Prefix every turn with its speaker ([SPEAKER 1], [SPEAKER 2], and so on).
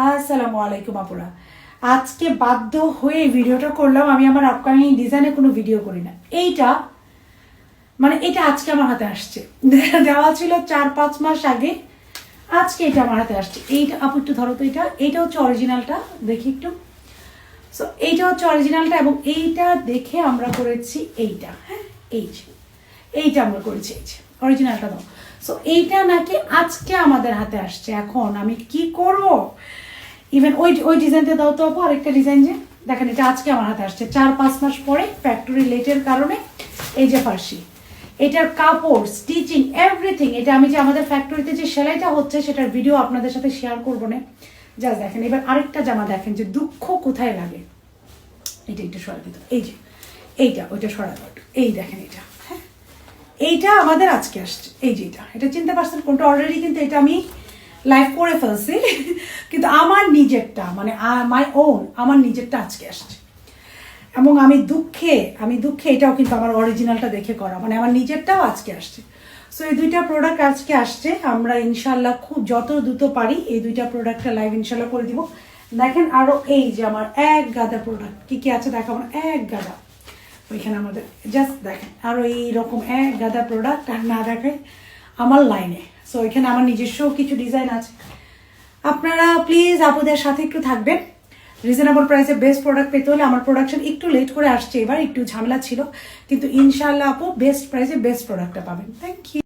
[SPEAKER 1] আসসালামু আলাইকুম আপুরা। আজকে বাধ্য হয়ে ভিডিওটা করলাম। আমি আমার আপকামিং ডিজাইনে কোনো ভিডিও করি না। এটা আজকে আমার হাতে আসছে। দেওয়া ছিল 4-5 মাস আগে, আজকে এটা আমার হাতে আসছে। এইটা আপু একটু ধরো তো, এইটা হচ্ছে অরিজিনালটা, দেখি একটু। সো এইটা হচ্ছে অরিজিনালটা এবং এইটা দেখে আমরা করেছি এইটা। হ্যাঁ, এইটা আমরা করেছি, এই যে অরিজিনালটা দাও। সো এইটা নাকি আজকে আমাদের হাতে আসছে। এখন আমি কি করব? ইভেন ওই ডিজাইনটা দাও তো আপু, আরেকটা ডিজাইন যে দেখেন, এটা আজকে আমার হাতে আসছে 4-5 মাস পরে ফ্যাক্টরি লেটের কারণে। এই যে ফার্সি, এটার কাপড়, স্টিচিং, এভরিথিং। এটা আমি যে আমাদের ফ্যাক্টরিতে যে সেলাইটা হচ্ছে সেটার ভিডিও আপনাদের সাথে শেয়ার করবো না। জাস্ট দেখেন। এবার আরেকটা জামা দেখেন যে দুঃখ কোথায় লাগে। এটা একটু সরা দিত, এই যে এইটা, ওইটা সরা দাও। এই দেখেন এটা, হ্যাঁ এইটা আমাদের আজকে আসছে। এই যে এটা চিনতে পারছেন কোনটা? অলরেডি কিন্তু এটা আমি লাইভ করে ফেলছি, কিন্তু আমার নিজেরটা মানে মাই ওন, আমার নিজেরটা আজকে আসছে। এবং আমি দুঃখে এটাও কিন্তু আমার অরিজিনালটা দেখে করা, মানে আমার নিজেরটাও আজকে আসছে। সো এই দুইটা প্রোডাক্ট আজকে আসছে। আমরা ইনশাল্লাহ খুব যত দ্রুত পারি এই দুইটা প্রোডাক্টটা লাইভ ইনশাল্লাহ করে দিব। দেখেন আরও এই যে আমার এক গাদা প্রোডাক্ট কী কী আছে দেখো, আমার এক গাদা। ওইখানে আমাদের জাস্ট দেখেন আরও এইরকম এক গাদা প্রোডাক্ট আর না দেখে আমার লাইনে। সো এখানে আমার নিজস্ব কিছু ডিজাইন আছে। আপনারা প্লিজ আপুদের সাথে একটু থাকবেন। রিজনেবল প্রাইসে বেস্ট প্রোডাক্ট পেতে হলে, আমার প্রোডাকশন একটু লেট করে আসছে, এবার একটু ঝামেলা ছিল, কিন্তু ইনশাআল্লাহ আপু বেস্ট প্রাইসে বেস্ট প্রোডাক্টটা পাবেন। Thank you.